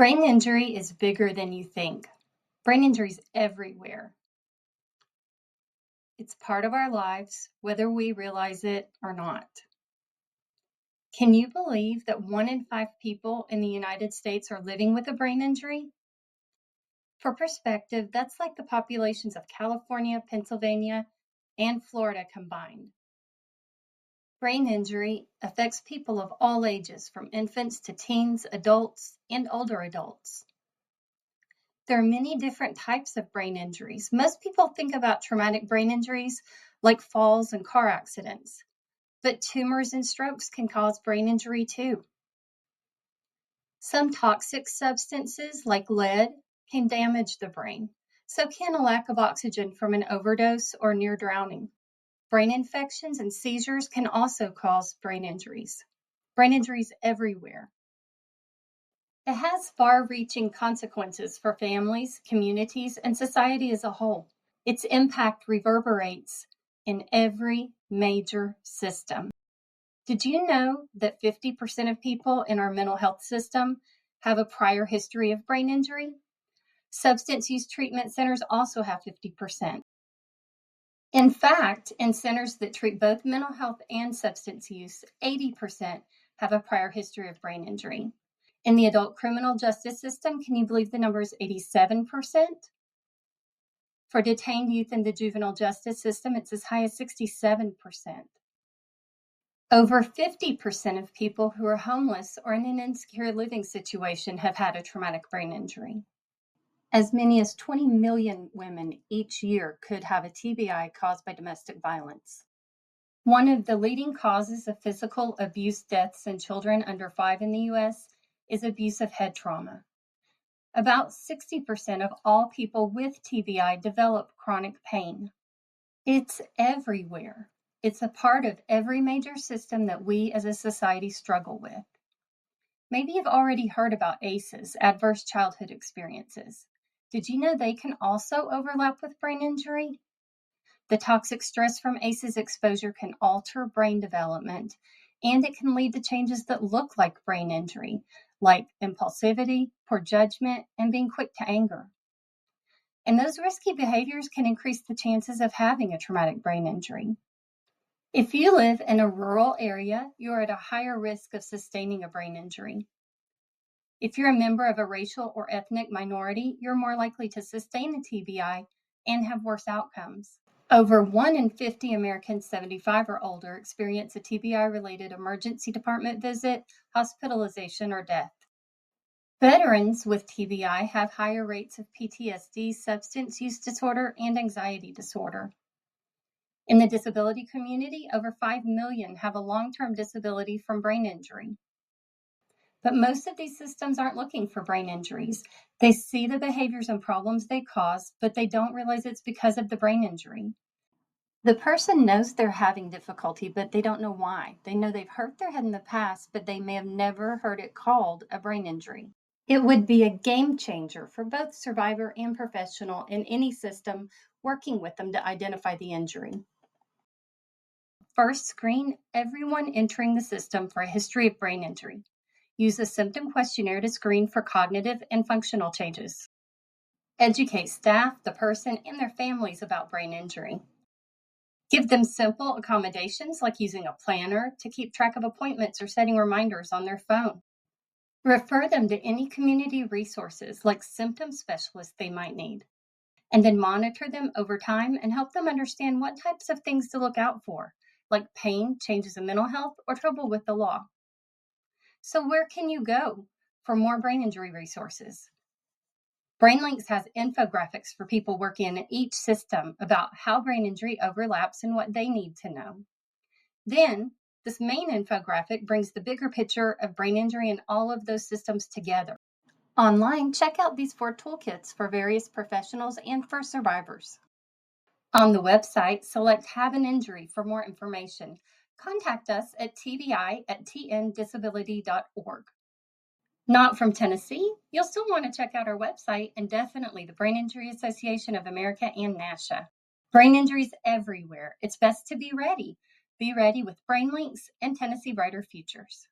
Brain injury is bigger than you think. Brain injury is everywhere. It's part of our lives, whether we realize it or not. Can you believe that 1 in 5 people in the United States are living with a brain injury? For perspective, that's like the populations of California, Pennsylvania, and Florida combined. Brain injury affects people of all ages, from infants to teens, adults, and older adults. There are many different types of brain injuries. Most people think about traumatic brain injuries like falls and car accidents, but tumors and strokes can cause brain injury too. Some toxic substances like lead can damage the brain. So can a lack of oxygen from an overdose or near drowning. Brain infections and seizures can also cause brain injuries. Brain injuries everywhere. It has far-reaching consequences for families, communities, and society as a whole. Its impact reverberates in every major system. Did you know that 50% of people in our mental health system have a prior history of brain injury? Substance use treatment centers also have 50%. In fact, in centers that treat both mental health and substance use, 80% have a prior history of brain injury. In the adult criminal justice system, can you believe the number is 87%? For detained youth in the juvenile justice system, it's as high as 67%. Over 50% of people who are homeless or in an insecure living situation have had a traumatic brain injury. As many as 20 million women each year could have a TBI caused by domestic violence. One of the leading causes of physical abuse deaths in children under 5 in the U.S. is abuse of head trauma. About 60% of all people with TBI develop chronic pain. It's everywhere. It's a part of every major system that we as a society struggle with. Maybe you've already heard about ACEs, adverse childhood experiences. Did you know they can also overlap with brain injury? The toxic stress from ACEs exposure can alter brain development, and it can lead to changes that look like brain injury, like impulsivity, poor judgment, and being quick to anger. And those risky behaviors can increase the chances of having a traumatic brain injury. If you live in a rural area, you're at a higher risk of sustaining a brain injury. If you're a member of a racial or ethnic minority, you're more likely to sustain a TBI and have worse outcomes. Over 1 in 50 Americans 75 or older experience a TBI-related emergency department visit, hospitalization, or death. Veterans with TBI have higher rates of PTSD, substance use disorder, and anxiety disorder. In the disability community, over 5 million have a long-term disability from brain injury. But most of these systems aren't looking for brain injuries. They see the behaviors and problems they cause, but they don't realize it's because of the brain injury. The person knows they're having difficulty, but they don't know why. They know they've hurt their head in the past, but they may have never heard it called a brain injury. It would be a game changer for both survivor and professional in any system working with them to identify the injury. First, screen everyone entering the system for a history of brain injury. Use a symptom questionnaire to screen for cognitive and functional changes. Educate staff, the person, and their families about brain injury. Give them simple accommodations like using a planner to keep track of appointments or setting reminders on their phone. Refer them to any community resources like symptom specialists they might need. And then monitor them over time and help them understand what types of things to look out for, like pain, changes in mental health, or trouble with the law. So where can you go for more brain injury resources? BrainLinks has infographics for people working in each system about how brain injury overlaps and what they need to know. Then, this main infographic brings the bigger picture of brain injury and all of those systems together. Online, check out these 4 toolkits for various professionals and for survivors. On the website, select Have an Injury for more information. Contact us at tbi@tndisability.org. Not from Tennessee? You'll still want to check out our website and definitely the Brain Injury Association of America and NASHA. Brain injuries everywhere. It's best to be ready. Be ready with BrainLinks and Tennessee Brighter Futures.